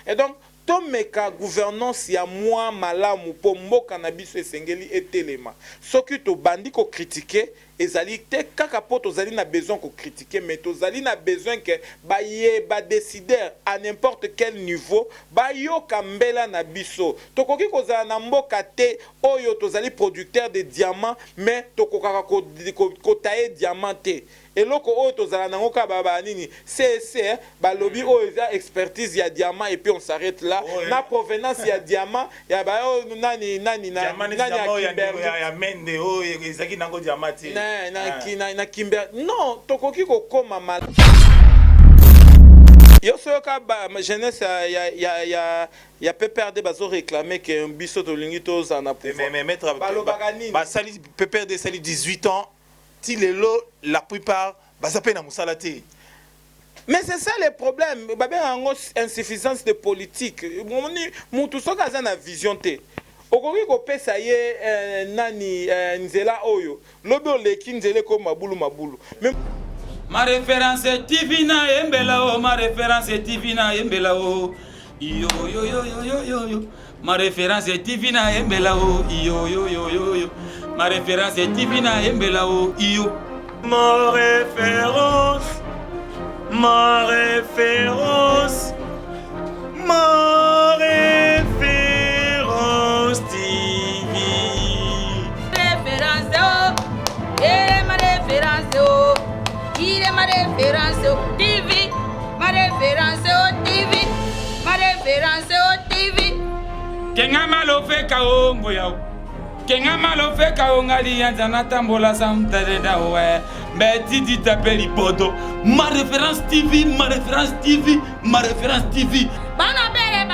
Et donc tomeka gouvernance ya moi malamu po mboka na biso esengeli etelema soki to bandi ko critiquer ezali te kaka po tozali na besoin ko critiquer mais tozali na besoin que ba décider à n'importe quel niveau ba yoka mbela na biso tokoki kozala na mboka te oyo tozali producteur de diamants mais tokokaka ko tailler diamant te eloko oyo tozala nango ka baba nini CSC balobi oyo eza expertise ya diamant et puis on s'arrête là na provenance ya diamant ya ba nani ya mende oyo ezaki nango diamant na kimber non tokoki kokoma mal yo soyoka ba jeunesse ya PPRD bazo réclamer que biso tolingi toza na pouvoir mais maître ba sali PPRD sali 18 ans la plupart bazape na musala te. Mais c'est ça le problème. Babé en insuffisance de politique. Mutu soka za na vision te. Okoki ko pesa ye nani nzela oyo. Lobo leki nzele ko mabulu. Ma référence est Tivina Embela o, ma référence est Tivina Embela o. Yo. Ma référence est Tivina Embela o. Yo. Ma référence est Tivina Embela o. Yo. Ma référence TV. Référence oh, et ma référence oh, il est ma référence oh, TV, ma référence oh, TV, ma référence oh, TV. Kenga malo fe kaongo yao. Kenga malo fe kaongali yanzana tambola samtadeda oe. Mais Didi t'appelle Bodo. Ma référence TV, ma référence TV, ma référence TV. Bana mere,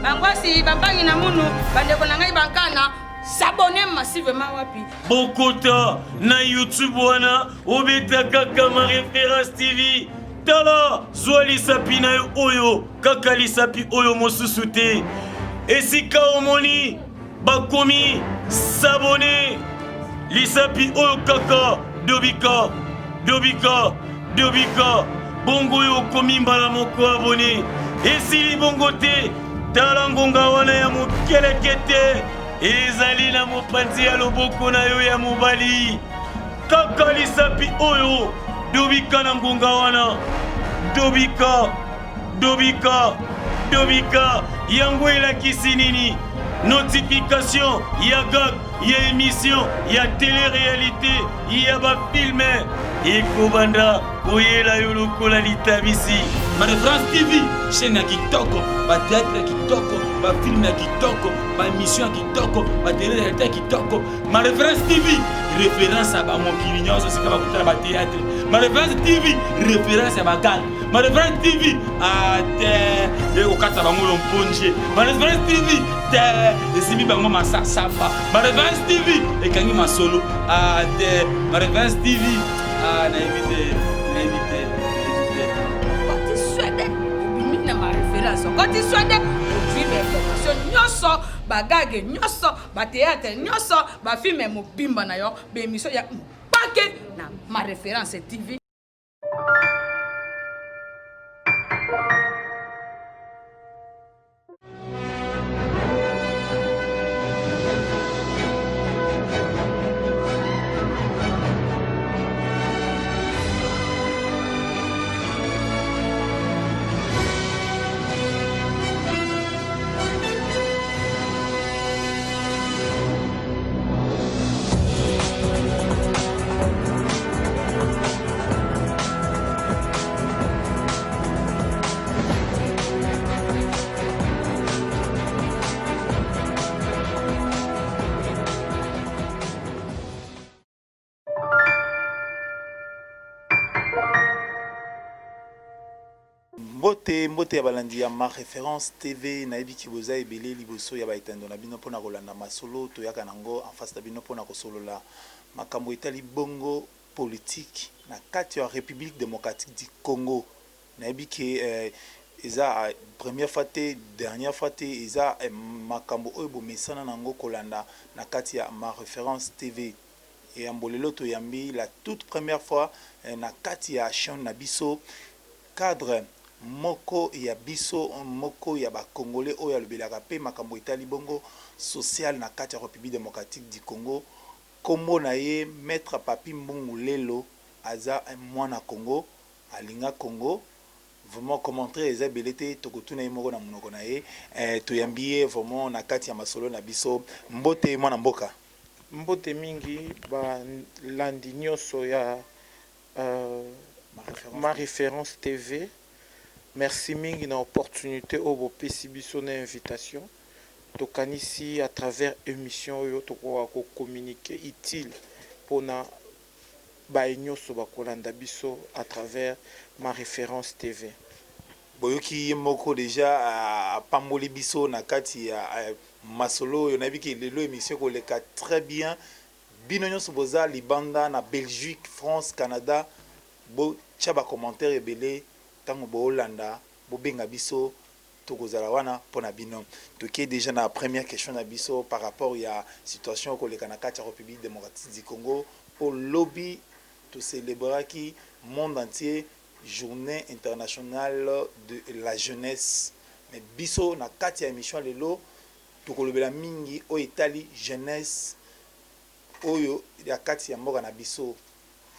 bangwasi, bambangi na munu, bandeko na ngai bankana, s'abonner massivement wapi. Bokota na YouTube wana, obeta kaka ma référence TV. Tala, zwali sapi na yo oyo, kaka li sapi oyo mosusu te. Esika omoni, bakomi, s'abonner. Li sapi oyo kaka. Dobika, bongo yo komi mbala moko abonné. Esili bongo te, tala ngonga wana ya mokelekete. Ezali na mopanzi ya loboko na yo ya mobali. Kaka lisapi oyo, dobika na ngonga wana. Dobika, yango elakisi nini? Notification, ya gag, ya émission, ya télé-réalité, ya ba film. Et Kobanda, oyela yoloko la litabisi. Ma référence TV, chaîne ya kitoko, ba théâtre ya kitoko, ba film ya kitoko, ba émission ya kitoko, ba télé-réalité ya kitoko. Ma référence TV, référence à ba mokili nyonso sika ba kutala ba théâtre. Ma référence TV, référence à ba gang. Ma référence TV, te okata bango lomponje. Ma référence TV, te esimi bango masasapa. Ma référence TV, ekangi masolo. Te ma référence TV, na éviter. Quand tu souhaites, tu ma référence. Quand tu souhaites, tu fais information. Nyoso, bagage, nyoso, ba théâtre, nyoso, ba film mo bimba na yo, be émission ya paquet na ma référence TV. Mbote ya balandi ya ma référence TV na ebiki boza ebele liboso ya baitando na bino pona kolanda masolo toyaka nango en face na bino pona kosolola makambo etali bongo politique na kati ya République démocratique du Congo na ebiki eza première fois te dernière fois te eza makambo oyo bomesana nango kolanda na kati ya ma référence TV et ambolelo toyambi la toute première fois na kati ya chaîne na biso cadre moko ya biso moko ya ba congolais oyo alobelaka pe makambo etali bongo social na kati ya République démocratique du Congo. Kombo na ye maître Papi Mbungu Lelo aza mwana Congo alinga Congo. Vraiment commentaire eza belete tokotuna ye moko na monoko na ye toyambi ye vraiment na kati ya masolo na biso mbote mwana mboka. Mbote mingi balandi nyonso ya ma référence TV. Merci mingi na opportunité oyo bopesi biso na invitation tokanisi à travers émission oyo tokoka communiquer utile mpona baye nyonso bakolanda biso à travers ma référence TV. Boyoki moko déjà apamboli biso na kati ya masolo oyo nayebi ke lelo émission koleka très bien bino nyonso boza libanda na Belgique, France, Canada botia bacommentaire ebele ntango boolanda bobenga biso tokozala wana mpona bino. Toke déjà na première question na biso par rapport ya situation koleka na kati ya République démocratique du Congo pour lobby to célébraki monde entier journée internationale de la jeunesse. Mais biso na kati ya émission lelo tokolobela mingi o etali jeunesse oyo ya kati ya mboka na biso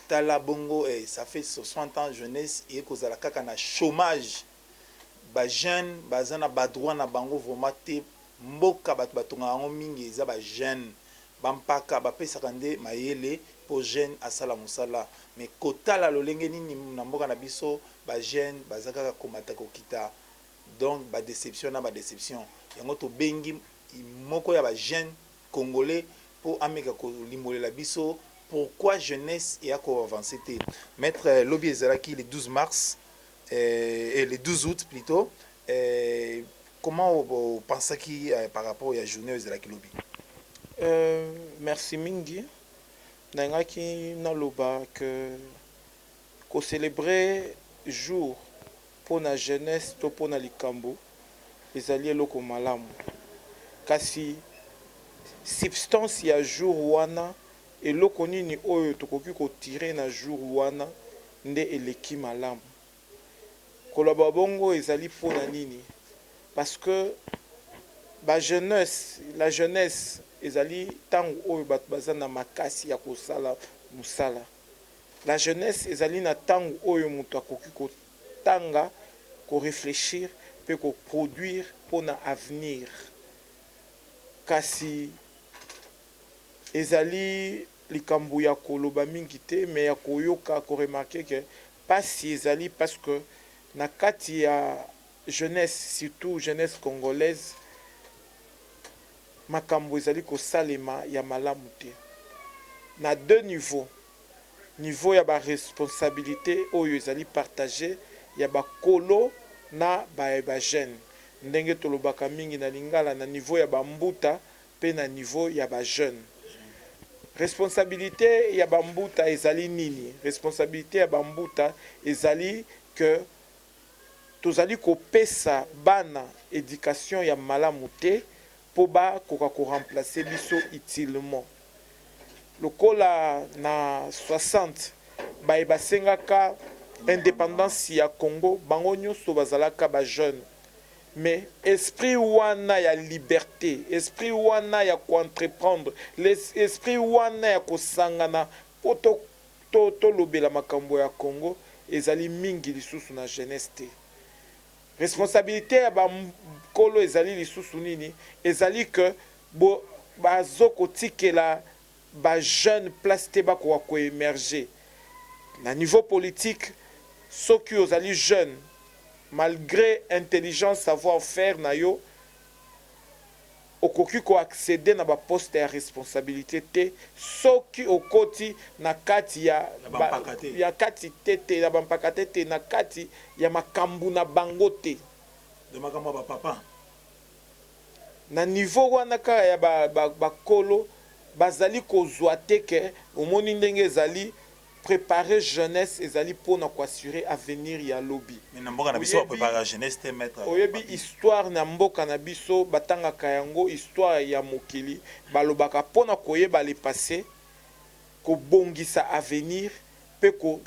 tala bongo ça fait 60 ans jeunesse et kozala kaka na chômage ba jeune bazana ba droit na bango vraiment te mboka bato batonga ngo mingi eza ba jeune bampaka bapesaka nde mayele po jeune asala musala mais kotala lolenge nini na mboka na biso ba jeune bazaka komata kokita donc ba déception na ba déception yango to bengi moko ya ba jeune congolais pour ameka ko limolela biso pourquoi jeunesse et à quoi avancer. Maître Lobby Ezalaki le 12 mars et le 12 août plutôt. Comment vous pensez qui par rapport à la journée Ezalaki Lobby? Merci mingi. Nangaki naloba que célébrer jour pour la jeunesse to pour la likambo ezali eloko malamu. Kasi substance ya jour wana eloko nini oyo tokoki kotirer na jour wana nde eleki malamu koloba bongo ezali mpona nini parce que la jeunesse ezali ntango oyo bato baza na makasi ya kosala musala. La jeunesse ezali na ntango oyo moto akoki kotanga korefléchir mpe koproduire mpona avenir. Kasi ezali likambo ya koloba mingi te mais ya koyoka ko remarquer que pasi ezali parce que na kati ya jeunesse surtout jeunesse congolaise makambo ezali kosalema ya malamu te na deux niveaux. Niveau ya ba responsabilité oyo ezali partagé ya ba kolo na ba jeune ndenge tolobaka mingi na lingala na niveau ya ba mbuta pe na niveau ya ba jeune. Responsabilité ya bambuta ezali nini? Responsabilité ya bambuta ezali que tozali kopesa bana éducation ya malamu te po ba koka ko remplacer biso utilement. Lokola na 60 ba ebasengaka indépendance ya Congo bango nyonso bazalaka ba jeune. Mais esprit wana ya liberté, esprit wana ya entreprendre, l'esprit wana ya kosangana poto to lobela makambo ya Congo ezali mingi lisusu na jeunesse te. Responsabilité ya ba kolo ezali lisusu nini? Ezali que bazoko tikela ba jeune place te ba ko émerger. Na niveau politique, soki ozali jeune malgré intelligence savoir-faire na yo okoki ko accéder na ba poste ya responsabilité te soki okoti na kati ya kati tete na bampakate te na kati ya makambu na bango te de makambo ba papa na niveau wana ka ya ba kolo bazali kozwa te ke omoni ndenge ezali préparer jeunesse ezali pona ko assurer avenir ya lobby. Mais na mboka na biso préparer jeunesse te mettre. Oyebi histoire na mboka na biso batanga kayango histoire ya mokili balobaka pona koyeba le passé ko bongisa avenir pe ko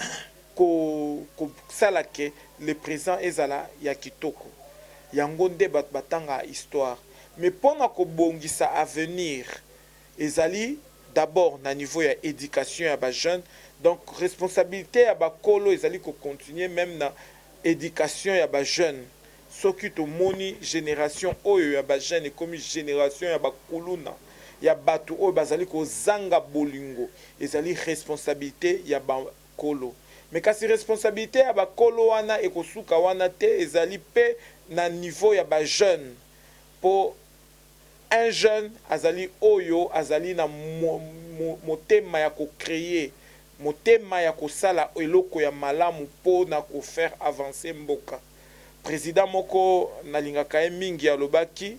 kosala ke le président ezala ya kitoko yango nde bato batanga histoire mais mpona kobongisa avenir ezali d'abord na niveau ya éducation ya bajeune donc responsabilité ya bakolo ezali kocontinue même na éducation ya bajeune soki tomoni génération oyo ya bajeune ekomi génération ya bakuluna ya bato oyo bazali kozanga bolingo ezali responsabilité ya bakolo mais kasi responsabilité ya bakolo wana ekosuka wana te ezali pe na niveau ya bajeune po un jeune azali oyo azali na motema ya kocréer motema ya kosala eloko ya malamu mpo na kofaire avancer mboka président moko nalingaka ye mingi alobaki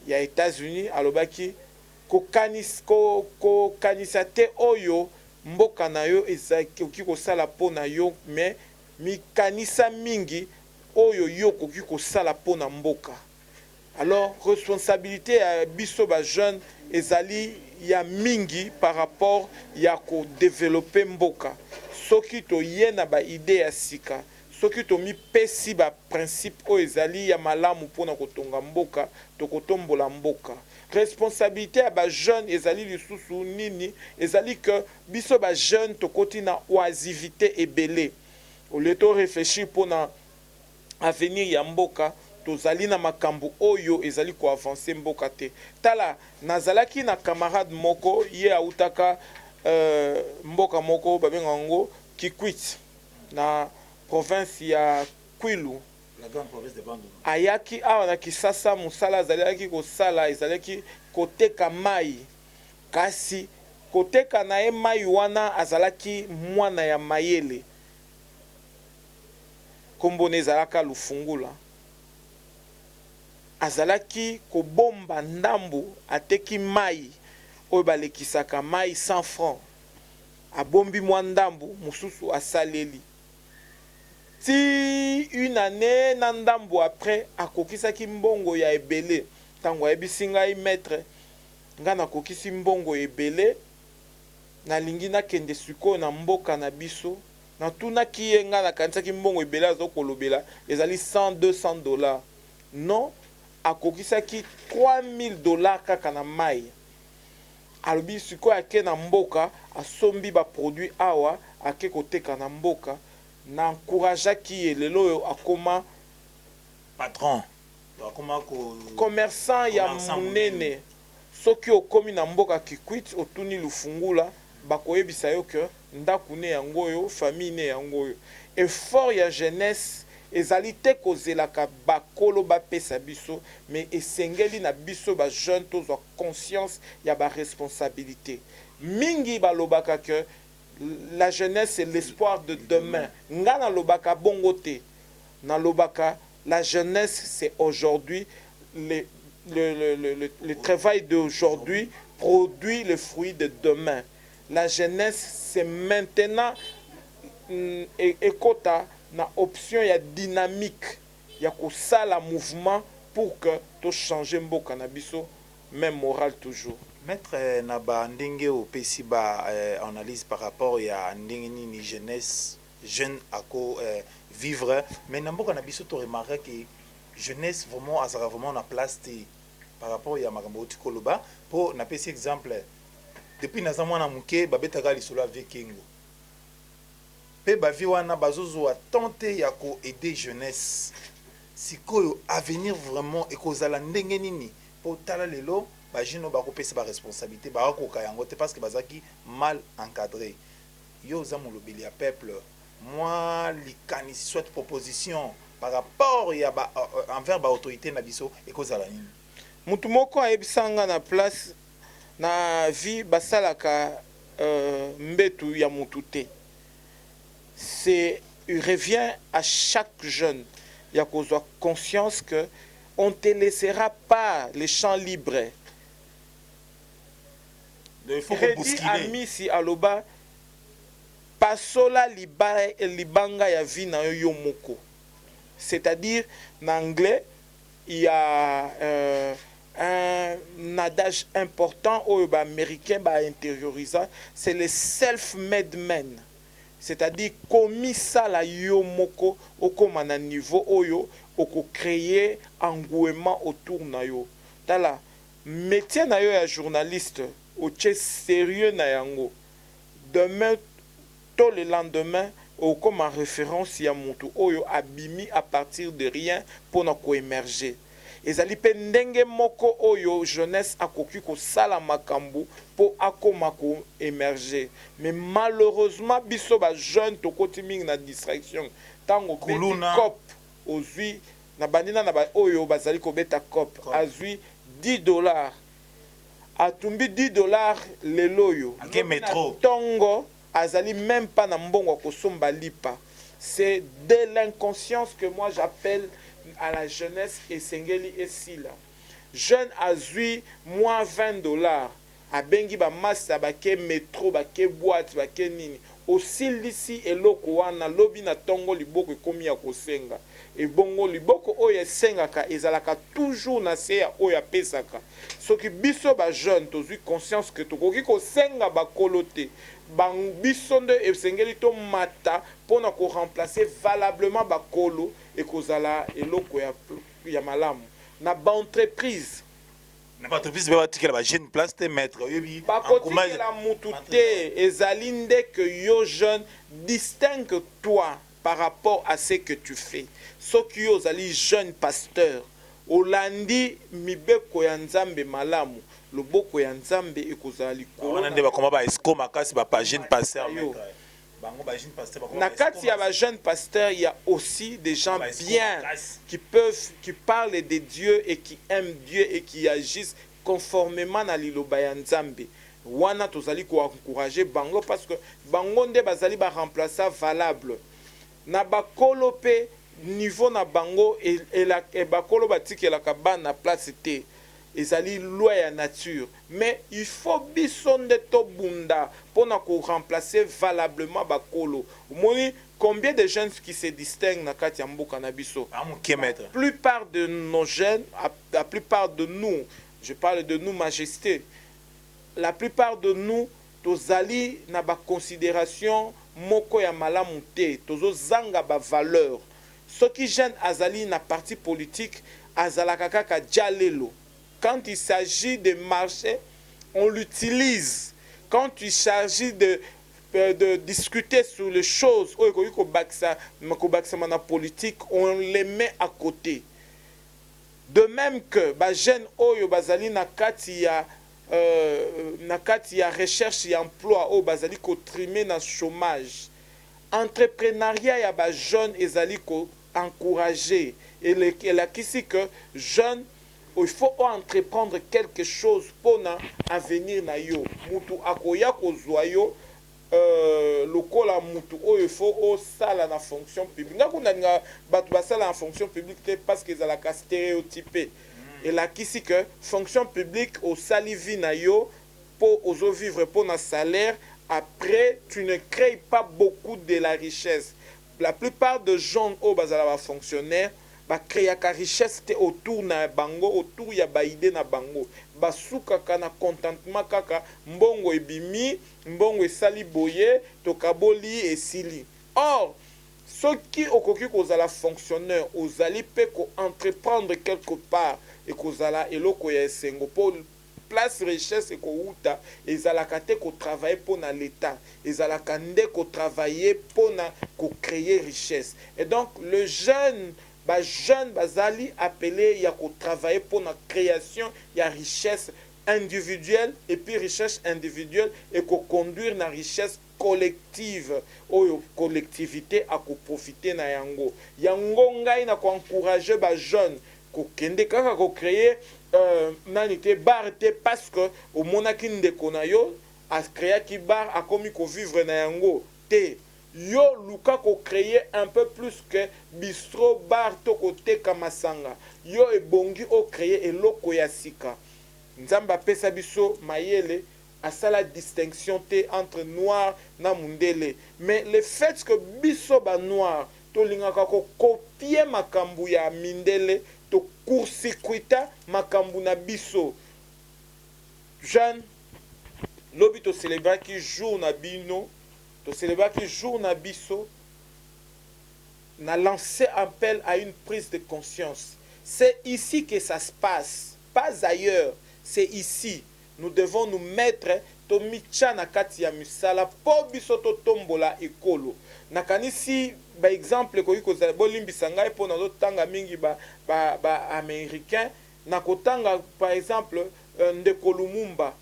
ya États-Unis alobaki kokanisa te oyo mboka na yo okoki kosala mpo na yo mais mikanisa mingi oyo yo okoki kosala mpo na mboka. Alors responsabilité ya biso ba jeune ezali ya mingi par rapport ya ko développer mboka soki toye na ba idée ya sika soki tomipesi ba principe oyo ezali ya malamu mpona kotonga mboka tokotombola mboka. Responsabilité ya ba jeune ezali lisusu nini ezali que biso ba jeune tokoti na oisivité ebele au lieu de réfléchir mpona avenir ya mboka tozali na makambo oyo ezali ko avancer mboka te. Tala nazalaki na camarade moko ye autaka mboka moko babenga ngo Kikwit na province ya Kwilu, la grande province de Bandundu. Ayaki awa na Kisasa musala azalaki kosala ezalaki koteka mai kasi koteka na ye mai wana azalaki mwana ya mayele kombo nezalaka Lufungula azalaki kobomba ndambu ateki mai oyo balekisaka mai 100 francs abombi mwa ndambu mususu asaleli ti une année na ndambu après akokisaki mbongo ya ebele ntango ayebisi ngai maître nga nakokisi mbongo ebele nalingi nakende sikoyo na mboka na biso natunaki ye nga nakanisaki mbongo ebele azokolobela ezali 100-200 dollars non akokisaki 3000 dollars kaka na mai alobi sikoyo ake na mboka asombi baproduit awa ake koteka na mboka na encourageaki ye lelo oyo akoma patron akoma commerçant ya munene soki okomi na mboka Kikwit otuni Lufungula bakoyebisa yo ke ndako ne yango oyo famille ne yango oyo effort ya jeunesse ezali te kozelaka bakolo bapesa biso mais esengeli na biso ba jeune tozwa conscience ya ba responsabilité mingi balobaka que la jeunesse c'est l'espoir de demain nga na lobaka bongo te na lobaka la jeunesse c'est aujourd'hui le travail d'aujourd'hui produit le fruit de demain. La jeunesse c'est maintenant ekota na option ya dynamique ya kosala mouvement pour que to changer mboka na biso même moral toujours. Maître Naba ndenge opesi ba analyse par rapport ya ndenge ni jeunesse jeune ako vivre mais na mboka na biso to remarquer que jeunesse vraiment azara vraiment na place te par rapport ya makambo otikoloba po na pesi exemple depuis naza mwana muke babetaka lisolo avec Kengo pe bavi wana bazozo tenter ya ko aider jeunesse sikoyo avenir vraiment ekozala ndenge nini po tala lelo bajino bakopesa ba responsabilité bakoka yango te parce que bazaki mal encadré yo za molobeli ya peuple moi likanisi soit proposition par rapport ya ba envers ba autorité na biso ekozala nini mutu moko ayebisanga na place na vie basalaka mbetu ya mutu te. C'est il revient à chaque jeune ya kozwa conscience que on te laissera pas les champs libres. Il faut Redi amisi aloba pasola libanga ya vie na yo moko. C'est-à-dire en anglais il y a un adage important au américain ba intériorisant, c'est le self-made man. c'est-à-dire komisala yo moko okoma na niveau oyo okocréer engouement autour na yo. Tala métier na yo ya journaliste otie sérieux na yango, demain tôt le lendemain comme en référence ya mutu oyo abimi à partir de rien pour na ko émerger. Ezali pe ndenge moko oyo jeunesse akoki kosala makambo po akoma ko émerger, mais malheureusement biso ba jeune tokoti mingi na distraction tango beti cop ozwi na bandina na ba oyo bazali ko beta cop azwi $10 atumbi $10 lelo yo ake métro tongo azali même pas na mbongo kosomba lipa. C'est de l'inconscience que moi j'appelle à la jeunesse esengeli esila. Jeune azui moins $20 abengi ba massa bake métro bake boîte bake nini osilisi eloko wana lobi na tongo liboko ekomi ya kosenga ebongo liboko oyo esengaka ezalaka toujours na se ya oyo apesaka. Soki biso ba jeune tozwi conscience que tokoki kosenga bakolo te biso nde esengeli tomata mpona koremplacer valablement bakolo ekozala eloko ya malamu na baentreprise na baentreprise batikela ba jeune place te maître oyebi bakotikela mutu te ezali nde que yo jeune distingue toi par rapport à ce que tu fais. Soki yo ozali jeune pasteur olandi mibeko ya nzambe malamu loboko ya nzambe ekozala likolo wana nde bakoma ba esco makasi ba pa jeune pasteur na kati ya ba jeune pasteur il y a aussi des gens bien qui parlent de Dieu et qui aiment Dieu et qui agissent conformément na liloba ya nzambe wana tozali ko encourager bango parce que bango nde bazali ba remplacer valable na bakolo pe niveau na bango et bakolo batikelaka bana place te ezali loi ya nature, mais il faut biso nde tobunda pona ko remplacer valablement bakolo. Moni combien de jeunes qui se distinguent na kati ya mboka na biso? La plupart de nos jeunes, la plupart de nous, je parle de nous majesté, la plupart de nous tozali na ba considération moko ya malamu te, tozo zanga ba valeur. Ceux qui jeune azali na parti politique azalaka kaka jalelo. Quand il s'agit de marcher, on l'utilise. Quand il s'agit de discuter sur les choses, politique, on les met à côté. De même que ba jeune oyo bazali na kati ya recherche et emploi o bazali ko trimer na chômage. Entrepreneuriat ya ba jeune ezali ko encourager et la kisi que jeune il faut entreprendre quelque chose pour un avenir na yo mutu akoya kozwa yo lokola mutu o il faut au sala na fonction publique ngakunda nga batu basala na fonction publique te parce que za la stéréotypé et la kisi que fonction publique au salivi na yo pour ozo vivre pour na salaire après tu ne crées pas beaucoup de la richesse. La plupart de gens au bazala ba fonctionnaire ba créer ka richesse te autour na bango autour ya ba idée na bango basuka kana contentement kaka mbongo ebimi mbongo esali boye tokaboli esili. Or ceux qui okoki kozala fonctionnaire ozali pe ko entreprendre quelque part et kozala eloko ya esengo pour place richesse et ko uta ezalaka te ko travailler pour na l'état ezalaka nde ko travailler pour na ko créer richesse. Et donc le jeune bazali appelé ya ko travailler pour la création ya richesse individuelle et puis richesse individuelle et ko conduire na richesse collective oyo collectivité a ko profiter na yango ngai na ko encourager ba jeune ko kende kaka ko créer nanité bar te parce que au monaki ndeko na yo a créer ki bar a komi ko vivre na yango te yo luka ko créer un peu plus que bistrot bar to côté kamasanga yo ebongi o créer eloko ya sika nzamba pesa biso mayele asala distinction te entre noir na mundele mais le fait que biso ba noir to lingaka ko copier makambu ya mindele to court-circuiter makambu na biso jeune lobi to célébrer ki jour na bino toselebaki jour na biso na lancé appel à une prise de conscience. C'est ici que ça se passe, pas ailleurs. C'est ici. Nous devons nous mettre tomicha na kati ya misala po biso to tombola ekolo. Nakanisi ba exemple ko kozala bolimbisa ngai po na tanga mingi ba américain na kotanga par exemple Ndeko Lumumba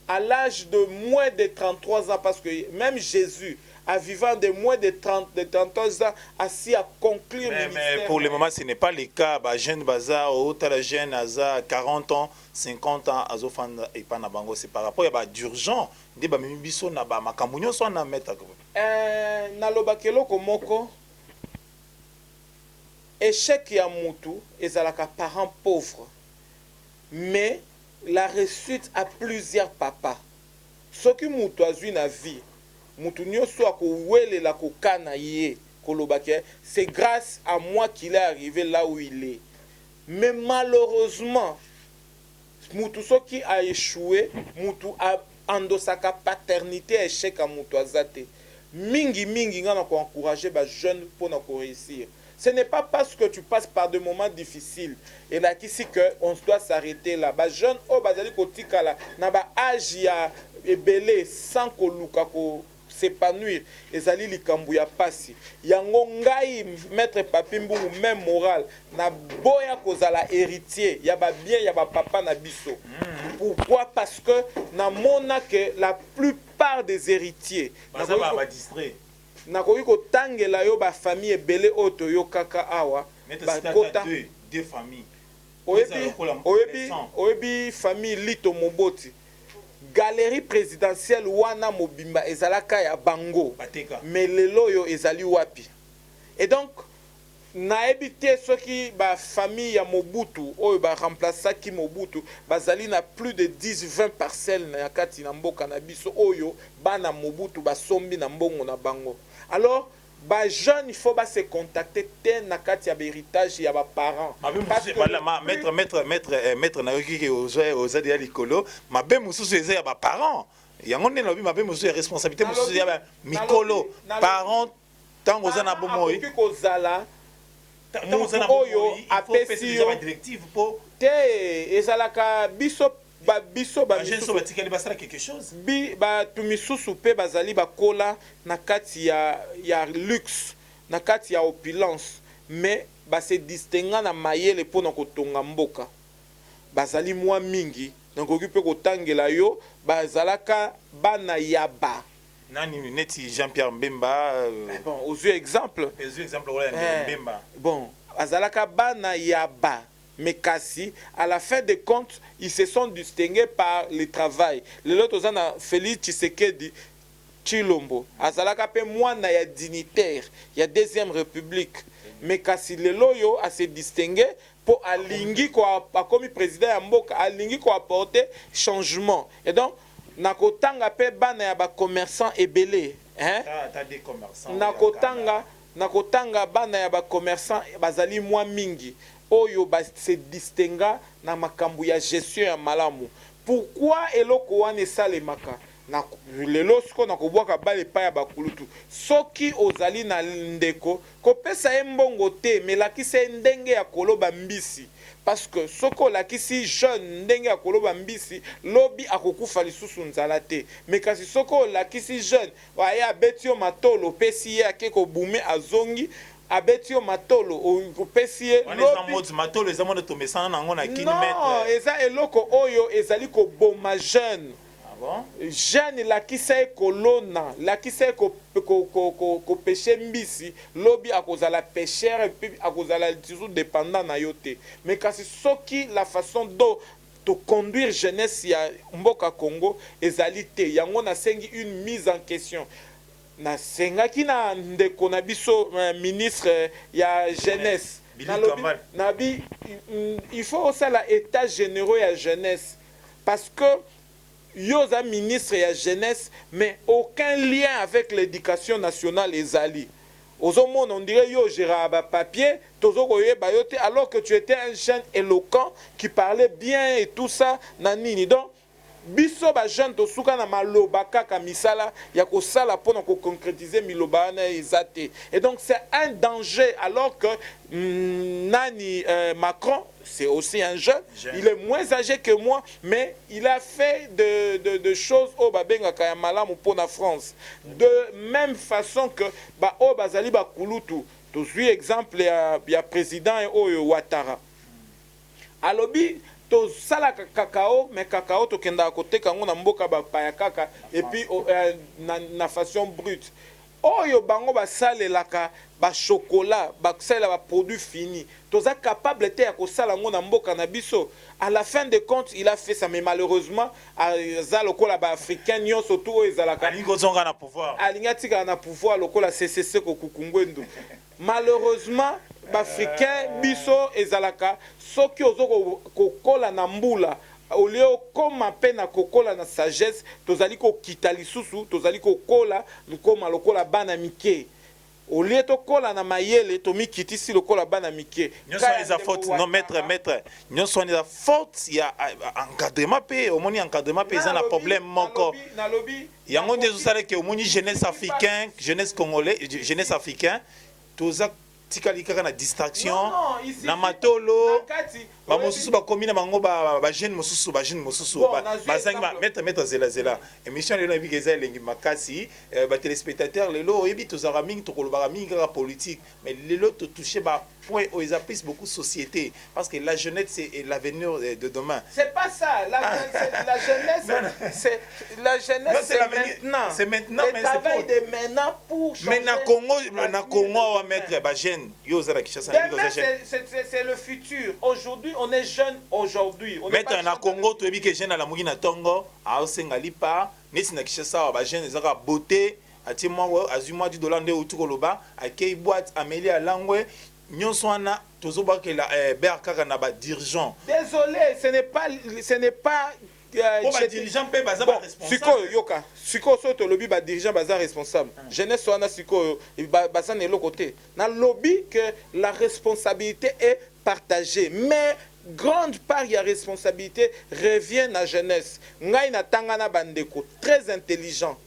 à l'âge de moins de 33 ans, parce que même Jésus, à vivant de moins de 33 ans, assis à conclure le ministère. Mais pour le moment, ce n'est pas le cas. Bah, jeune bazar, autre jeune à 40 ans, 50 ans, à Zofan et Panabango, c'est par rapport à d'urgence. Des bamibiso na ba makamunyo so na meta. Na lobakelo komoko échec ya mutu ezalaka parent pauvre. Mais la réussite a plusieurs papas. Ce qui mutu azui na vie, mutu nyoso akowelela kokana ye kolobake, c'est grâce à moi qu'il est arrivé là où il est. Mais malheureusement, mutu soki a échoué, mutu a endosaka paternité échec à mutu azate. Mingi ngana ko encourager ba jeune pour na ko réussir. Ce n'est pas parce que tu passes par des moments difficiles et là ici que on doit s'arrêter là. Ba jeune o bazali kotika là na ba âge ya ebele sans koluka ko s'épanouir ezali likambu ya pasi. Yango ngai maître Papi Mbungu même moral na boya kozala héritier ya ba bien ya ba papa na biso. Pourquoi? Parce que na mona que la plupart des héritiers ba distrait nakoki kotangela yo ba famille ebele oyo toyokaka awa bakota deux familles oyebi famille Lito Moboti galerie présidentielle wana mobimba ezalaka ya bango mais lelo yo ezali wapi. Et donc nayebi te soki ba famille ya Mobutu oyo ba remplaçaki Mobutu bazali na plus de 10-20 parcelles na kati na mboka na biso oyo bana Mobutu basombi na mbongo na bango. Alors, bah jeune, il faut se contacter na kati ya héritage ya ba parents. Maître na yoki aux aides ya likolo, mabe mususu eza ya ba parents. Yango ne lobi mabe mususu ya responsabilité mususu ya ba mikolo parents tango za na bomoi. Ko zala oyo apesi yo directive po te ezalaka biso biso quelque chose ba tumisusu pe bazali bakola na kati ya luxe na kati ya opulence mais ba se distinguer na mayele pona kotonga mboka bazali mwa mingi nakoki pe kotangela yo bazalaka bana yaba nani neti Jean-Pierre Mbemba bon aux yeux exemple Mbemba bon bazalaka bana yaba. Mais kasi, à la fin des comptes, ils se sont distingués par le travail. Le lot ozana Félix Tshisekedi Chilombo, azalaka pe mwana ya dignitaire, ya deuxième république. Mais kasi le loyo a se distingué pour alingi ko akomi président ya mboka, alingi ko apporter changement. Et donc nakotanga pe bana ya ba commerçant ebele, hein? T'as des commerçants. Nakotanga bana ya ba commerçant bazali mwa mingi. Oyo ba se distinga na makambu ya gestion ya malamu. Pourquoi eloko wana esalemaka na lelo siko na kobwaka bale pa ya bakulutu soki ozali na ndeko kopesa ye mbongo te melakisa ndenge ya koloba mbisi parce que soko lakisi jeune ndenge ya koloba mbisi lobi akokufa lisusu nzala te mais kasi soko lakisi jeune waya abeti yo matolo pesi ye ake kobume azongi abeti yo matolo opesi ye lobi matolo eza mona to mesana nango na kini metre non eza eloko oyo ezali koboma jeune jeune lakisa ye kolona lakisa ye kopeshe mbisi lobi akozala pêcheur epi akozala toujours dépendant na yo te mais kasi soki la façon dont to conduire jeunesse ya mboka Congo ezali te yango nasengi une mise en question. Nasengaki na ndeko na biso ministre ya jeunesse nabi il faut aussi la état généraux ya jeunesse parce que yoza ministre ya jeunesse mais aucun lien avec l'éducation nationale ezali ozomona on dirait yo gérard ba papier tozo koyeba yo te alors que tu étais un jeune éloquent qui parlait bien et tout ça na nini donc biso ba jeune tosuka na maloba kaka misala ya kosala mpona koconcrétiser miloba wana eza te. Et donc c'est un danger alors que Macron, c'est aussi un jeune, il est moins âgé que moi, mais il a fait de choses au babengaka ya malamu mpona France. De même façon que ba o bazali ba kulutu, to suis exemple ya président oyo Ouattara. Alobi to sala cacao, mais cacao to kenda côté kango na mboka ba paya kaka et puis na façon brute. Oyo bango ba salelaka ba chocolat, ba sala ba produit fini. Toza capable te ya ko sala ngo na mboka na biso. À la fin de compte, il a fait ça, mais malheureusement, za lokola ba africain nyonso to ezalaka. Alingo zonga na pouvoir. Alingatika na pouvoir lokola CCC ko kukungwendu. Malheureusement, bafricain biso ezalaka soki ozo kokola na mbula au lieu koma pe na kokola na sagesse tozali kokita lisusu tozali kokola koma lokola bana mike au lieu tokola na mayele tomikitisi lokola bana mike nyonso eza faute non maître nyonso eza faute ya encadrement pe omoni encadrement pe eza na problème moko yango nde ezosala ke omoni jeunesse africain jeunesse congolais jeunesse africain toza tikali kaka na distraction na matolo ba mosusu bakomi na bango ba jeune mosusu bazangi maître zela émission lelo ebi keza elengi makasi ba téléspectateurs lelo oyebi tozara mingi tokolobaka mingi kaka politique mais lelo to toucher ba point où ils appuient beaucoup société parce que la jeunesse c'est l'avenir de demain. C'est pas ça, la jeunesse c'est maintenant le travail de maintenant pour changer. Mais na Congo on va mettre ba jeune yo zara Kinshasa c'est le futur. Aujourd'hui on est jeune aujourd'hui. Mettre na Congo to ebi ke jeune la mugi na tongo a osenga lipa nesi na Kinshasa ba jeune zara beauté ati moi azuma $10 nde utukoloba akei boîte amélie alangwe nyonso wana tozobakela berkaka na ba dirigeant. Désolé, ce n'est pas ba dirigeant pe baza ba responsable. Siko yoka, siko so to lobby ba dirigeant baza responsable. Jeunesse wana siko baza na côté. Na lobby que la responsabilité est partagée, mais grande part de la responsabilité revient à la jeunesse. Ngai na tangana bandeko très intelligent.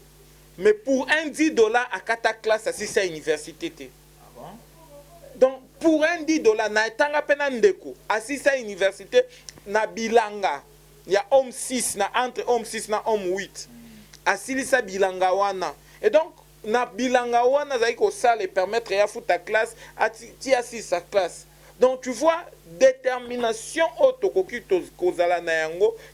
Mais pour un $10 à 4 classes à 6 université. Donc pour un $10 na tanga pena ndeko assise à université na bilanga ya homme 6 na entre homme 6 na homme 8 asilisa bilanga wana et donc na bilanga wana zai ko sale permettre ya futa classe ti assise sa classe. Donc tu vois détermination otokoki kozala na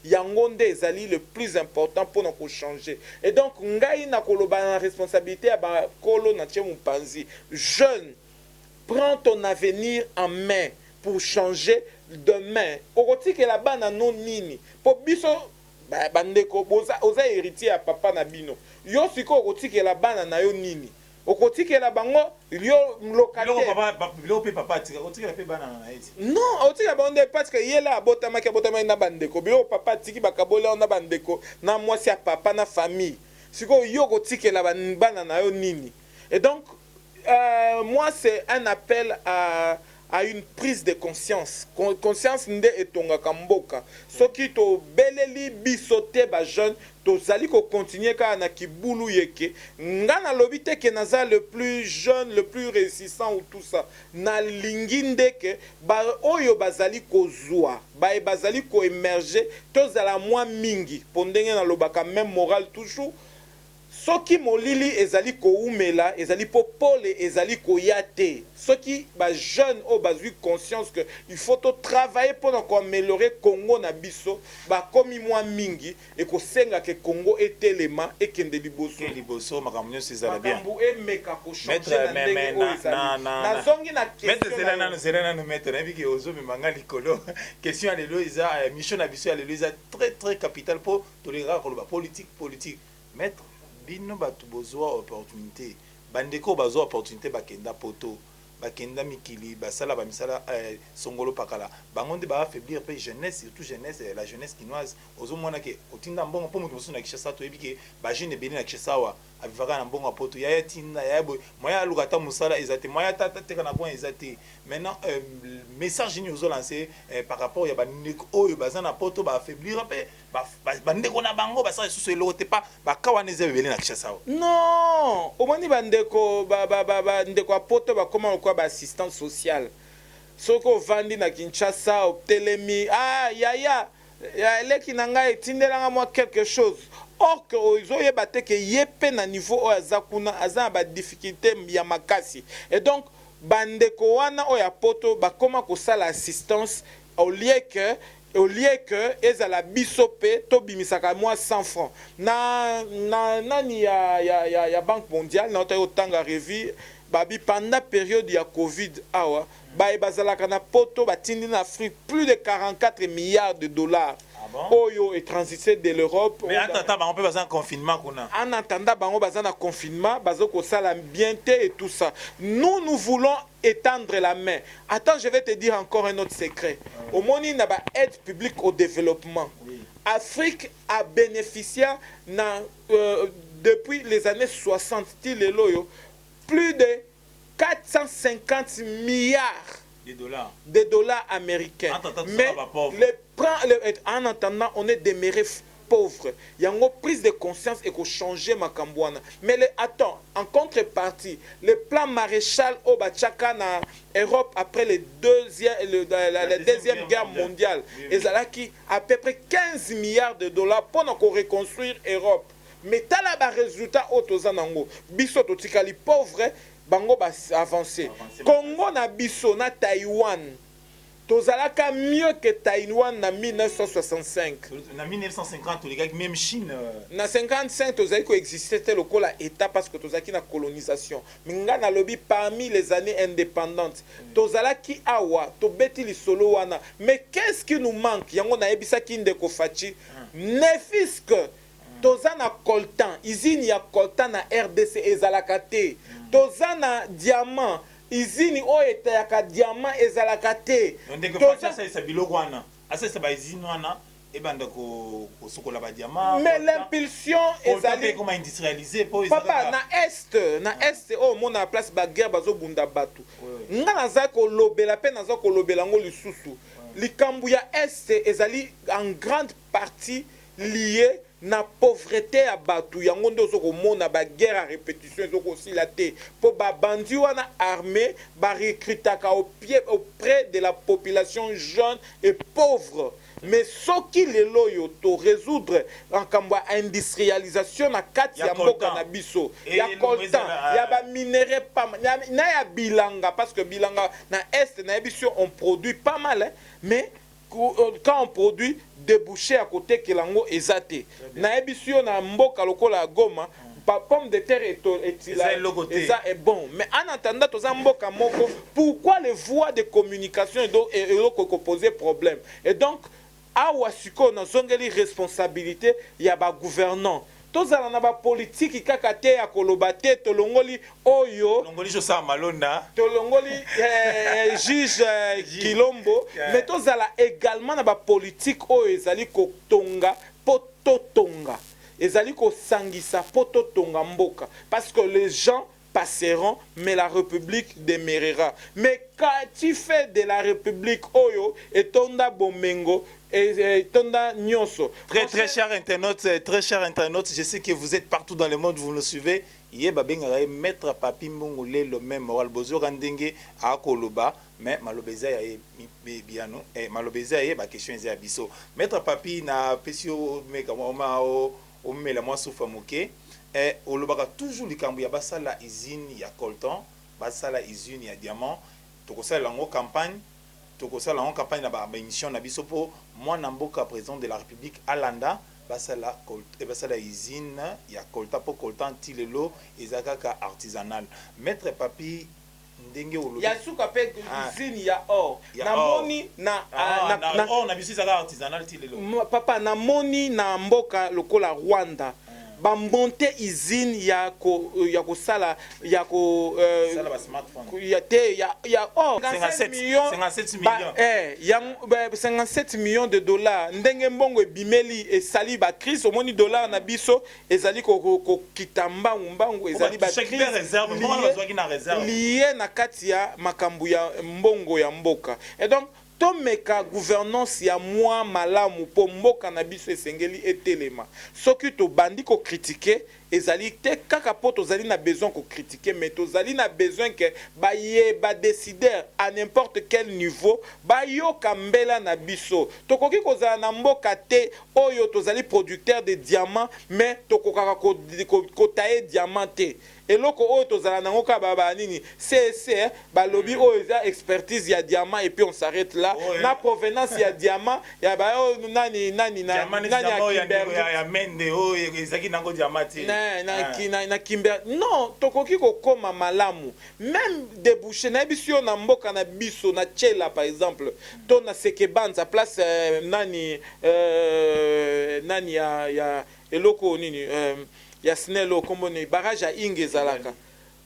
yango nde ezali le plus important pour nous changer. Et donc ngai na koloba na responsabilité ya ba kolo na tchemu panzi jeune. Prends ton avenir en main pour changer demain. Okoti ke la bana non nini. Po biso bandeko oza héritier ya papa na bino. Yo siko okoti ke la bana na yo nini. Okoti ke la bango yo localité. Lo papa tika okoti ke pe bana na eti. Non, okoti ke bande parce que yela abotama na bandeko. Bio papa tiki bakabola na bandeko na mwasi ya papa na famille. Siko yo okoti ke la bana na yo nini. Et donc moi, c'est un appel à une prise de conscience. Conscience nde etonga kamboka. Ce qui to beleli bisote ba jeune, to zali ko continuer ka na kibulu yeke. Ngana lobite ke naza le plus jeune, le plus résistant ou tout ça. Na linginde ke ba oyo bazali ko zwa, ba bazali ko émerger, to zala moi mingi. Pondenge na lobaka même moral toujours. Soki molili ezali ko umela ezali popole ezali ko yate soki ba jeune o bazui conscience que il faut travailler pour améliorer Congo na biso ba komi mwa mingi et ko senga ke Congo etelema et kende liboso makambo nyonso ezala bien makambo emeka ko changer na ndenge o ezali na zongi na question zelana no mettre na biki ozo manga likolo question lelo eza mission na biso lelo eza très capital pour tolera ko politique mettre bino batu bozwa opportunité bandeko bazwa opportunité bakenda poto bakenda mikili basala bamisala songolo pakala bango nde ba affaiblir pe jeunesse surtout jeunesse la jeunesse quinoise ozo mona ke otinda mbongo po mutu musuna Kinshasa to ebike ba jeune beli na Kinshasa wa avivaka na mbongo poto yaya tinda yaya boy moya lukata musala ezate moya tata teka na point ezate maintenant message ni ozo lancer par rapport ya bandeko oyo bazana poto ba affaiblir pe bandeko na bango basala susu eloko te pa bakawana eza bebele na Kinshasa non omoni bandeko bandeko apoto bakoma lokwa ba assistance sociale soko ovandi na Kinshasa otelemi yaya eleki na ngai etindelanga mwa quelque chose or que ozoyeba te ke ye mpe na niveau oyo aza kuna aza na badifficulté ya makasi et donc bandeko wana oyo ya poto bakoma kosala assistance au lieu que ezala biso mpe tobimisaka mwa 100 francs nani ya banque mondiale naota otanga revue babi pendant période ya covid awa bazalaka na poto batindi na Afrique plus de 44 milliards de dollars. Oyo est transité de l'Europe. Mais en attendant, on peut passer en confinement. En attendant, on va passer en confinement, bazoko sala bienté et tout ça. Nous voulons étendre la main. Attends, je vais te dire encore un autre secret. Au monde, il y a aide publique au développement. Afrique a bénéficié depuis les années 60, plus de 450 milliards de dollars américains. Mais en attendant, on est demeuré pauvre. Il y a une prise de conscience et qu'on change ma cambouana. Mais attends, en contrepartie, le plan Maréchal au Bachaka en Europe après la deuxième guerre mondiale, ils ont acquis à peu près 15 milliards de dollars pour nous reconstruire l'Europe. Mais t'as là le résultat autozanango. Biso totikali pauvre, bango ba avancé. Congo na biso na Taïwan. Tozalaka mieux que Taïwan en 1965. En 1950, les gars, même Chine. En 1955, tozali coexistait le col État parce que tozaki na colonisation. Minga na lobby parmi les années indépendantes. Tozalaki awa, tobeti li solo wana. Mais qu'est-ce qui nous manque? Yango na ebisa kindeko fachi. Nefisque tozana coltan, izini ya coltan na RDC ezalaka te. Tozana diamant. Izini o etayaka diamant ezalaka te. Ndeko facha sa biloko wana. Asa sa ba izini wana ebanda ko sokola ba diamant. Mais l'impulsion ezali comment industrialiser pour papa na est oh mona place ba guerre bazo bunda batu. Nga naza ko lobela pe naza ko lobela ngo lisusu. Likambu ya est ezali en grande partie lié na pauvreté ya batu yango ndo zoko mona ba guerre à répétition zoko sila te po ba bandi wana armée ba recrutaka auprès de la population jeune et pauvre. Mais soki lelo yo to résoudre en kamba industrialisation na kati ya mboka na biso ya coltan ya ba minerai pas na ya bilanga parce que bilanga na est na biso on produit pas mal hein, mais quand on produit débouché à côté que lango ezate na ebisio na mboka lokola Goma pomme de terre est bon mais en attendant toza mboka moko pourquoi les voies de communication et poser problème et donc awa siko na zongeli responsabilité ya ba gouvernant tozala na ba politique kaka te ya koloba te tolongoli oyo tolongoli Josa Malonda tolongoli juge Kilombo mais tozala également na ba politique oyo ezali ko tonga poto tonga ezali ko sangisa poto tonga mboka parce que les gens passeront mais la République demeurera. Mais quand tu fais de la République oyo et tonda bomengo et tonda nyonso. Très chers internautes, je sais que vous êtes partout dans le monde, vous nous suivez. Yeba benga maître Papi Mbongole le même moral bozo randenge a koloba mais malobeza ya biano et malobeza ya ba question ya biso. Maître Papi na pesio meka o mela moi soufa moké et olobaka toujours likambu ya basala usine ya coltan, basala usine ya diamant, tokosala lango campagne na ba émission na biso po moi na mboka président de la République Alanda basala usine ya coltan po coltan tilelo ezakaka artisanal. Maître Papi ndenge olobi ya suka pe usine ya or na moni na or na biso ezaka artisanal tilelo papa na moni na mboka lokola Rwanda ba monter usine ya ko sala ya ko sala ba smartphone ya te ya 57 millions ya 57 millions de dollars ndenge mbongo ebimeli esali ba crise omoni dollar na biso ezali ko kitamba mbango ezali ba crise lié na kati ya makambu ya mbongo ya mboka. Et donc tomeka gouvernance ya mwa malamu po mboka na biso esengeli etelema soki to bandi ko critiquer ezali te kaka po tozali na besoin ko critiquer mais tozali na besoin que ba décider à n'importe quel niveau ba yoka mbela na biso tokoki kozala na mboka te oyo tozali producteur de diamants mais tokokaka ko tailler diamant te eloko oyo tozala nango ka baba nini CSC balobi oyo eza expertise ya diamant et puis on s'arrête là na provenance ya diamant ya ba nani ya mende oyo ezaki nango diamant na Kimber non tokoki kokoma malamu même débouché na biso na mboka na biso na Tchela par exemple to na Sekebanza place nani ya eloko nini ya Snelo kombone barrage ya Inga ezalaka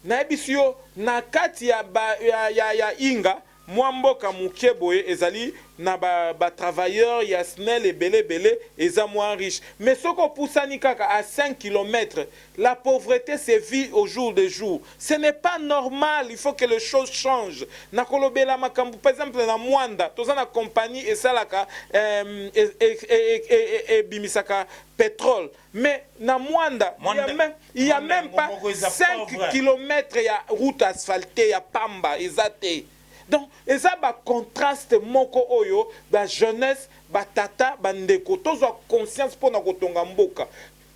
na biso na kati ya Inga mwa mboka muke boye ezali na ba travailleurs ya SNEL ebele eza moins riche mais soko poussani kaka à 5 km la pauvreté se vit au jour de jour. Ce n'est pas normal, il faut que les choses changent. Na kolobela makambu par exemple na Mwanda toza na compagnie esalaka bimisaka pétrole mais na Mwanda il y a même pas 5 km ya route asphaltée ya pamba ezate. Donc, eza ba contraste moko oyo ba jeunesse ba tata ba ndeko tozwa conscience pona kotonga mboka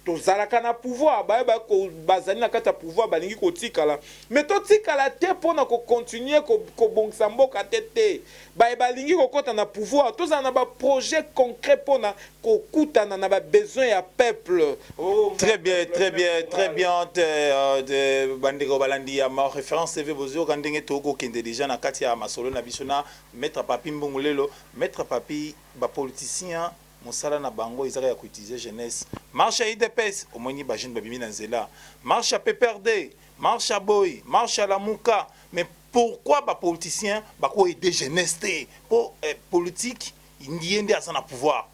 tozalaka na pouvoir ba ko bazali na kata pouvoir balingi kotikala mais totikala te pona ko continuer ko bongisa mboka tete balingi kokota na pouvoir tozala na ba projet concret pona ko kutana na ba besoin ya peuple. Très bien de bandeko balandi ya ma référence TV bozo kandenge toko kende déjà na kati ya masolo na bisona maître Papi Mbongolelo maître Papi ba politicien mosala na bango ezaka ya koutiliser jeunesse marche à IDPS omoni ba jeune babimi na nzela marche à PPRD marche à Boy marche à Lamuka mais pourquoi ba politicien ba ko aider jeunesse te pour politique ndiende asa na pouvoir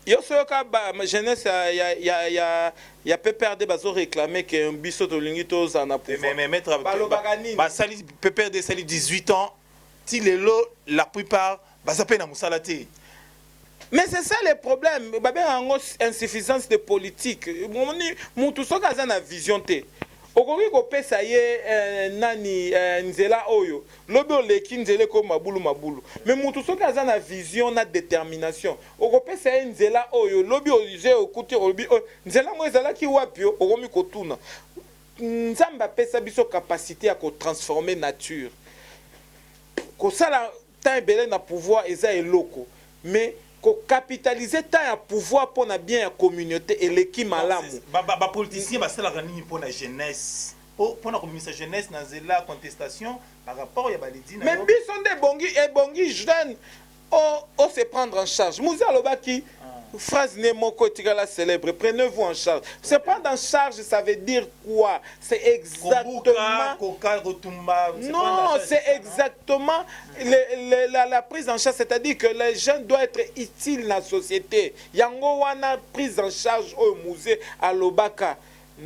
yo soka ba jeunesse ya PPRD bazo réclamer que biso to lingi to za na pouvoir mais maître ba sali PPRD sali 18 ans ti lelo la plupart bazape na musala te. Mais c'est ça le problème. Il y a une insuffisance de politique. Tout ça, c'est une vision. Okoki kopesa ye nani nzela oyo lobi oleki nzela ko mabulu mais mutu soki aza na vision na détermination okopesa ye nzela oyo lobi olize okuti olobi nzela mo ezalaki wapi okomi kotuna nzamba pesa biso capacité ya ko transformer nature ko sala temps ebele na pouvoir eza eloko mais ko capitaliser tant à pouvoir pour na bien la communauté et l'équipe malamu ba politicien ba sala nini pour la jeunesse pour na communauté jeunesse na zela contestation par rapport ya balidi na mais bison de bongi jeune o se prendre en charge Moussa Lobaki phrase Nemoko Tigala célèbre prenez-vous en charge se prendre en charge ça veut dire quoi c'est exactement non c'est exactement la prise en charge c'est-à-dire que les jeunes doivent être utiles dans la société yango wana prise en charge au musée à Lobaka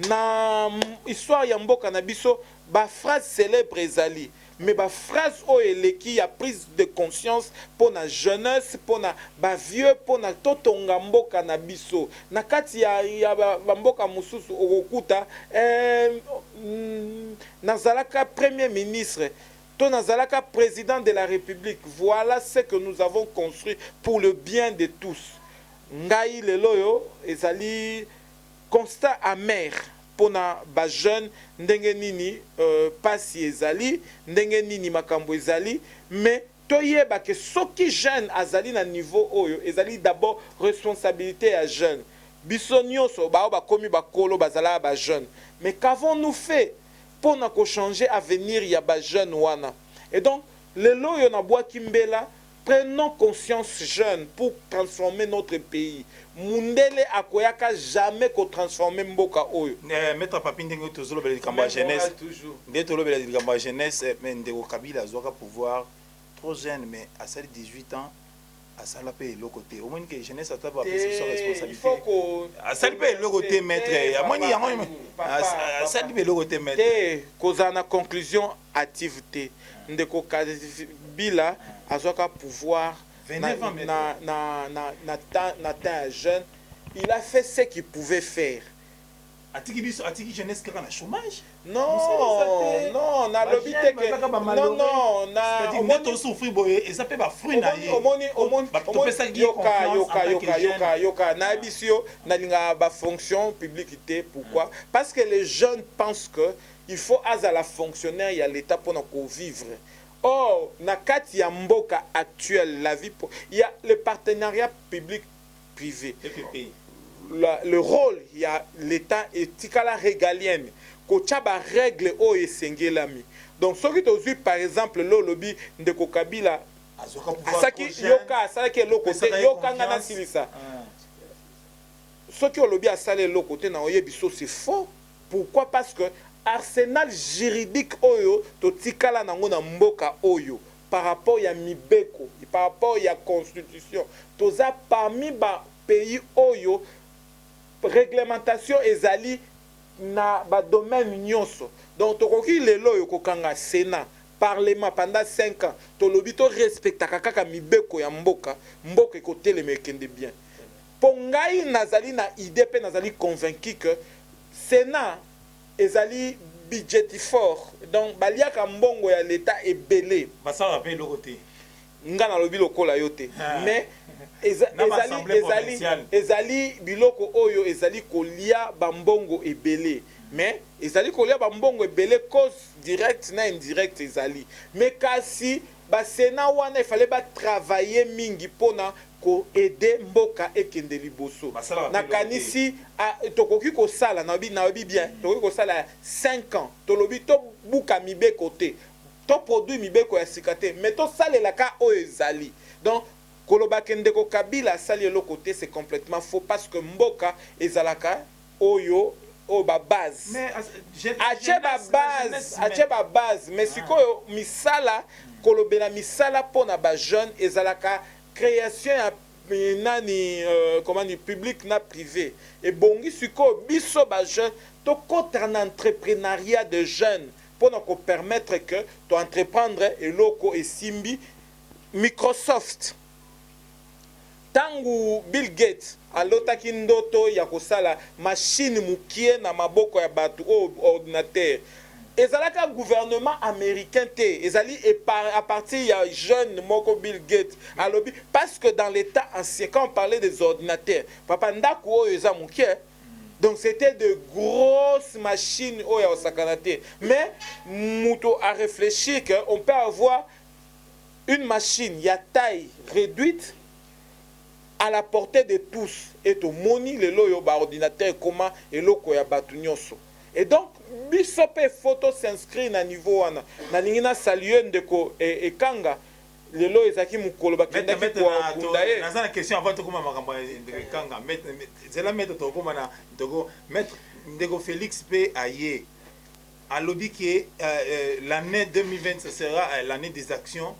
na histoire ya mboka na biso ba phrase célèbre ezali mais ba phrase o eleki a prise de conscience pour na jeunesse pour na ba vieux pour na totonga mboka na biso na kati ya ba mboka mususu okokuta nazalaka premier ministre to nazalaka président de la République. Voilà ce que nous avons construit pour le bien de tous. Ngai leloyo ezali constat amer pona ba jeune ndenge nini pasi ezali ndenge nini makambo ezali mais toyeba que soki jeune azali na niveau oyo ezali d'abord responsabilité ya jeune biso nyonso bao bakomi bakolo bazala ba jeune mais qu'avons-nous fait pour na ko changer avenir ya ba jeune wana et donc lelo yo na bwa kimbela prenons conscience jeunes pour transformer notre pays. Mundele akoyaka jamais ko transformer mboka oyo. Maître Papi ndenge tozolo bela likambo ya jeunesse. Ndenge tozolo bela likambo ya jeunesse, mais ndeko Kabila azwaka pouvoir trop jeune, mais à 18 ans à sala pe le côté au moins que jeunesse a pas pris sa responsabilité à sala pe le côté maître à moi ni à sala pe le côté maître cause na conclusion activité ndeko Kabila azoka pouvoir na temps jeune, il a fait ce qu'il pouvait faire. Atiki jeunesse qui a un chômage. Non, non, na lobby non, non, na on souffrir boye et ça peut pas fruit na ye. Yoka na bisio na linga ba fonction publicité pourquoi? Parce que les jeunes pensent que il faut à la fonctionnaire il y a l'état pour vivre. Or, na kati ya mboka actuel la vie il y a le partenariat public privé. Le rôle, il y a l'État et la régalienne. Kochaba règle o esengelami. Donc, ce qui est par exemple, le lobby de Kabila, Asaki Yoka, ça qui est l'autre côté, Yoka ngana silisa. Ce qui est le lobby à saler l'autre côté, c'est faux. Pourquoi? Parce que arsenal juridique oyo, to tikala nango na mboka oyo, par rapport à Mibeko, par rapport à la constitution, toza parmi ba pays oyo, réglementation ezali na ba domaine nyonso. Donc tokoki lelo yo kokanga Sénat parlement pendant 5 ans to lobi to respecta kaka mibeko ya mboka ekotele mekende bien. Pongai nazali na idée pe nazali convaincu que Sénat ezali budget fort. Donc baliaka mbongo ya l'état ebele. Basa rappelle le côté. Ngana lobi lokola yote. Mais ezali biloko oyo ezali kolia bambongo ebele, mais ezali kolia bambongo ebele cause direct na indirect ezali, mais kasi ba Sénat wana il fallait ba travailler mingi pona ko aider mboka ekende liboso na kanisi tokoki ko sala na bi bien tokoki ko sala 5 ans to lobi to buka mibe côté to produit mibeko ya sikate mais to salela ka oyo ezali. Donc Koloba Kendeko Kabila sali le côté c'est complètement faux parce que mboka ezalaka oyo o ba base. Mais ba base mais sikoyo misala kolobela misala pona ba jeune ezalaka création ya nani comment dire public na privé et bongi sikoyo biso ba jeune to contre un entrepreneuriat de jeunes pour nous permettre que to entreprendre et loko et simbi Microsoft tangu Bill Gates alotaki ndoto ya kosala machine mukie na maboko ya batu o ordinateur ezalaka gouvernement américain te ezali à partir ya jeune moko Bill Gates alobi parce que dans l'état ancien quand on parlait des ordinateurs papa ndako oyo eza mukie donc c'était de grosses machines oyo osakana te mais muto a réfléchi que on peut avoir une machine ya taille réduite à la portée de tous et au moni le loyo ba ordinateur comment et loko ya batu nyonso. Et donc bisope photo s'inscrit na niveau wana na lingina saluer ndeko e kanga le loyo ezaki mukolo bakenda ki kwa kundaye na za question avant to koma makambo ndeko kanga mettre zela mettre to koma na ndeko mettre ndeko Félix P aye a lobby que l'année 2020 ce sera l'année des actions.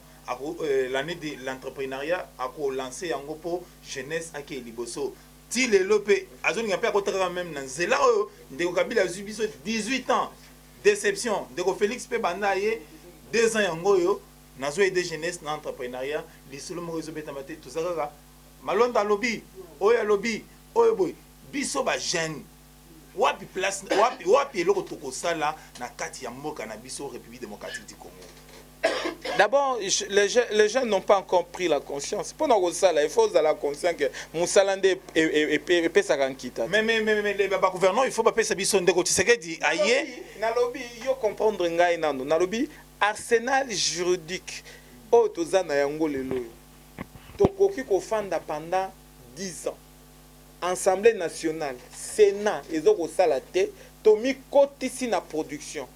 L'année de l'entrepreneuriat a lancé en gros jeunesse à Liboso. Si les lopé, à zone n'a pas même dans Zela, de Kabila a subi 18 ans déception. De Félix P Bandaye 2 ans en goyo, n'a pas de jeunesse dans l'entrepreneuriat. Les seuls mots réseau bétamate tout ça. Malonda lobby, oya lobby, oya boy, biso ba jeune. Wapi place, wapi eloko toko sala na kati ya mboka na biso République démocratique du Congo. D'abord, les jeunes n'ont pas encore pris la conscience. Pour nous, il faut avoir la conscience que Moussalande est Pesarankita. Mais les gouvernants, il faut pas payer sa bison de côté. C'est que dit, aïe. Nalobi, yo comprendre ngai nano. Nalobi, arsenal juridique. Oh, tozana yango lelo. Tokoki ko fanda pendant 10 ans. Assemblée nationale, Sénat, ezoko salate, tomi kotisi na production.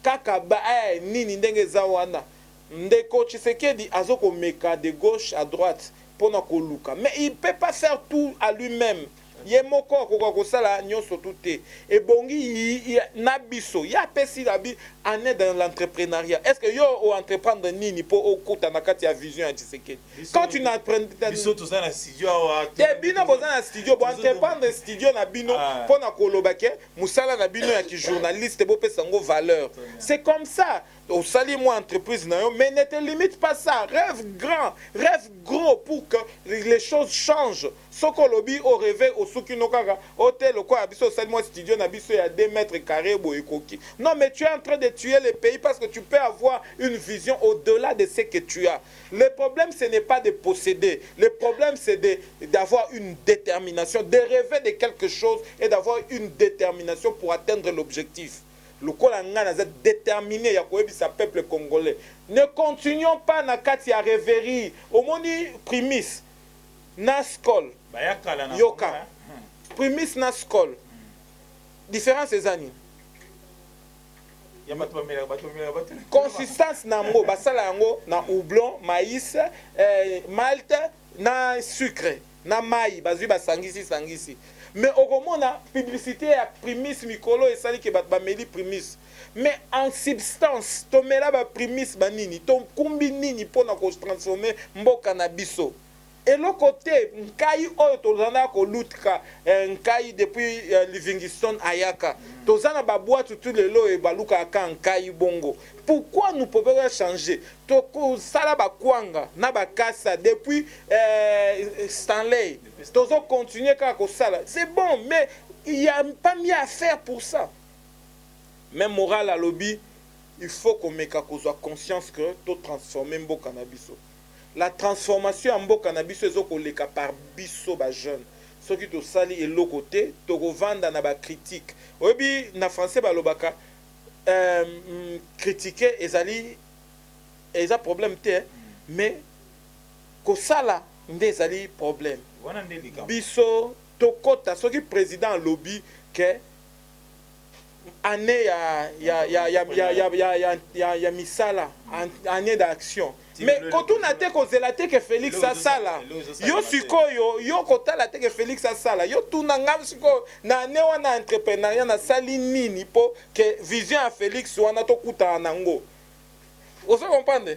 Kaka ba nini ndenge za wana ndeko Tshisekedi azoko meka de gauche à droite pona koluka, mais il peut pas faire tout à lui-même. Ye moko akoka kosala nyonso tout te ebongi na biso ya pesi la bi ane dans l'entrepreneuriat. Est-ce que yo o entreprendre nini po okuta na kati ya vision ya Tshisekedi? Quand tu n'apprends biso to na studio te bino boza na studio bo entreprendre studio na bino pona koloba ke musala na bino ya ki journaliste bo pesa ngo valeur. C'est comme ça. Au sali moi entreprise na yo, mais ne te limite pas ça. Rêve grand, rêve gros pour que les choses changent. Soko lobby au réveil au suki no kaka hôtel quoi abiso sali moi studio na biso ya 2 mètres carrés bo ekoki. Non mais tu es en train de tuer le pays parce que tu peux avoir une vision au-delà de ce que tu as. Le problème ce n'est pas de posséder. Le problème c'est d'avoir une détermination, de rêver de quelque chose et d'avoir une détermination pour atteindre l'objectif. Le Kolanga est déterminé à sa peuple congolais. Ne continuons pas na kati ya rêverie. Au moni primis naskol yoka primis naskol différence des années. Consistance na ngo basala yango na houblon, maïs, malt, na sucre, na maï, bazui basangisi. Mais au moment la publicité à primis mikolo et sali ke bat bameli primis. Mais en substance, to mela ba primis banini, to kumbi nini pona ko transformer mboka na biso. Et l'autre côté, nkai oyo tozana ko lutka, nkai depuis Livingstone Ayaka. Tozana ba boîte tout le lo e baluka aka nkai bongo. Pourquoi nous pouvons pas changer? Toko sala ba kwanga na ba kasa depuis Stanley. Tozo continuer ka ko sala. C'est bon, mais il y a pas mieux à faire pour ça. Même moral à lobby, il faut qu'on mette conscience que to transformer mboka na biso. La transformation en mboka na biso ezoko leka par biso ba jeune. Ce qui to sali et l'autre côté, to revendre na ba critique. Obi na français ba lobaka critiquer ezali eza problème te, mais ko sala nde ezali problème. Biso to kota ce qui président lobby que année ya misala année d'action. Mais quand on a été causé la tête que Félix a ça là, yo sikoyo yo kota la tête que Félix a ça là, yo tout nangam siko na ne wana entrepreneur na sali nini po que vision à Félix wana to kuta nango. Vous comprenez?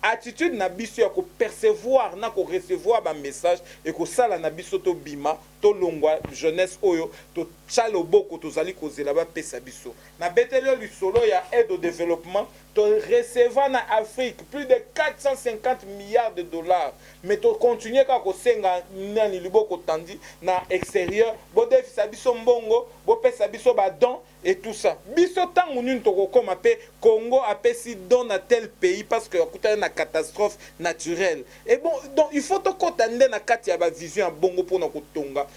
Attitude na biso ya ko percevoir na ko recevoir ba message et ko sala na biso to bima to longwa jeunesse oyo to chalo boko to zali ko zela ba pesa biso na betelio lisolo ya aide au développement to recevoir na Afrique plus de 450 milliards de dollars mais to continuer ka ko senga nani liboko tandi na extérieur bo defisa biso mbongo bo pesa biso ba don et tout ça. Biso tangu nini toko koma pe Congo apesi don à tel pays parce que akuta na catastrophe naturelle. Et bon donc il faut to kotande na kati ya ba vision ya bongo pona kotonga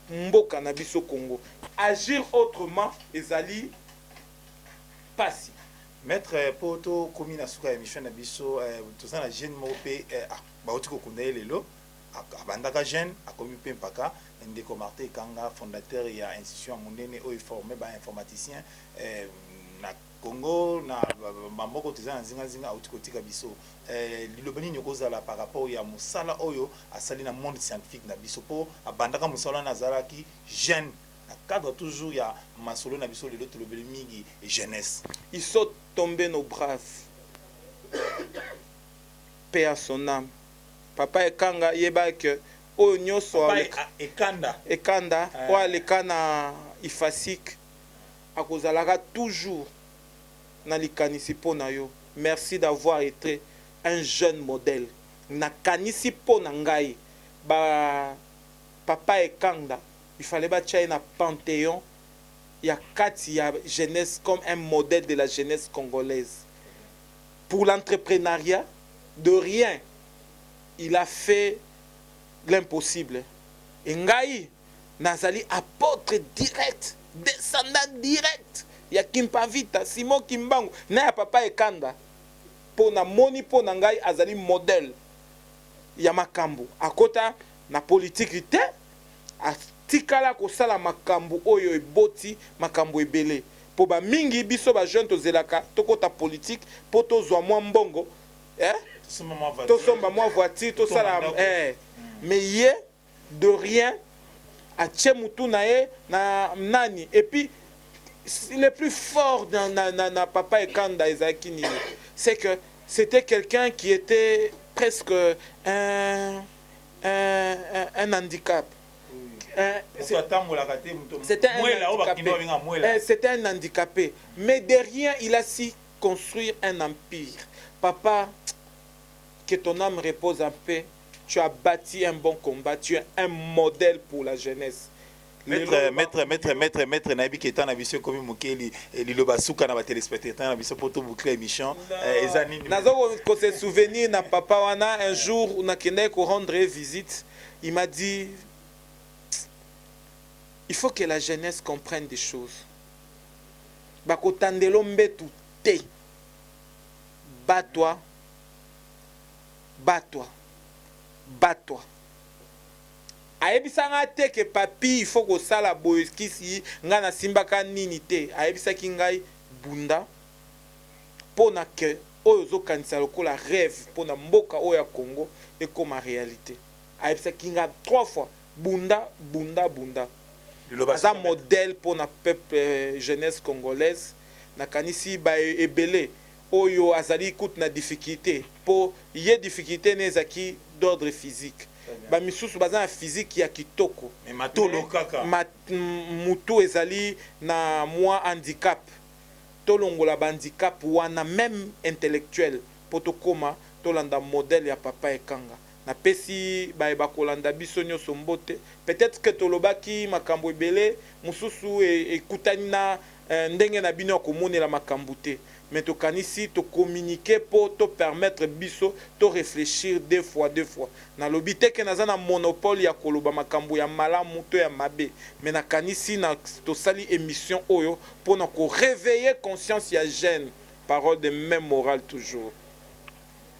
mboka na biso Congo. Agir autrement ezali pasi. Maître poto komi na suka émission na biso to sana jeune mo pe ba otiko kundaye lelo abandaka jeune akomi pe mpaka ndeko Martin Kanga fondateur ya institution monene oyo formé ba informaticien na Congo na mamboko tezana zinga otikotika biso lilobani nyokozala par rapport ya musala oyo asali na monde scientifique na biso po abandaka musala na zalaki jeune na cadre toujours ya masolo na biso lelo tolobeli mingi et jeunesse. Ils sont tombés nos braves. Paix à son âme. Papa Ekanga yeba que o nyoso ekanda o alekana ifasik akozalaka toujours na likanisi pona yo. Merci d'avoir été un jeune modèle na kanisi pona ngai ba papa Ekanda il fallait bâtir un panthéon ya kati ya jeunesse comme un modèle de la jeunesse congolaise pour l'entrepreneuriat. De rien il a fait l'impossible. Ngai nazali apôtre direct, descendant direct. Ya Kimpavita, Simon Kimbangu, na ya papa Ekanda. Pona moni pona ngai azali modèle. Ya makambu. Akota na politique te. Atikala kosala makambu oyo eboti makambu ebele. Po ba mingi biso ba jeune to zelaka tokota politique po to zwa mwa mbongo tosomba mwa voiture tosala mais ye de rien atie mutu na ye na nani et puis le plus fort na Papa Ekanda ezalaki nini c'est que c'était quelqu'un qui était presque un handicap. C'était un handicapé. Mais derrière, il a su construire un empire. Papa, que ton âme repose en paix. Tu as bâti un bon combat. Tu es un modèle pour la jeunesse. Maître Nabi qui est en avision comme Mukeli et Liloba Souka na téléspectateur na biso poto boucler émission ezani nazo ko se souvenir na papa wana un jour on a kende ko rendre visite il m'a dit il faut que la jeunesse comprenne des choses bako tandelo mbetu te bat-toi ayebisanga te ke papi il faut kosala boye kisi nga na simbaka nini te ayebisaki ngai bunda mpona ke oyo ozokanisa lokola rêve mpona mboka oyo ya Congo ekoma réalité ayebisaki nga 3 fois bunda aza modèle mpona peuple jeunesse congolaise nakanisi baebele oyo azali kutu na difficulté mpo ye difficulté ne ezaki d'ordre physique bamisusu baza na physique ya kitoko mutu ezali na mwa handicap tolongola handicap wana même intellectuel po tokoma tolanda modèle ya Papa Ekanga napesi bayeba kolanda biso nyonso mbote peut-être que tolobaki makambo ebele mususu ekutani na ndenge na bino ya komonela makambo te mais tokanisi to communiquer pour te permettre biso to réfléchir deux fois na lobite ke naza na monopole ya koloba makambo ya malamu to ya mabe mais nakanisi na to sali émission oyo pour na ko réveiller conscience ya jeune parole de même morale toujours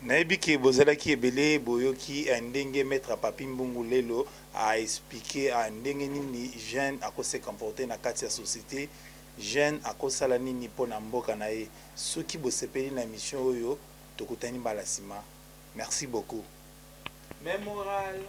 nayebi ke bozalaki ebele boyoki ndenge maître Papi Mbungu lelo a expliqué a ndenge nini jeune akose comporter na kati ya société jeune akosala nini mpona mboka na ye soki bosepeli na émission oyo tokutani mbala nsima merci beaucoup même morale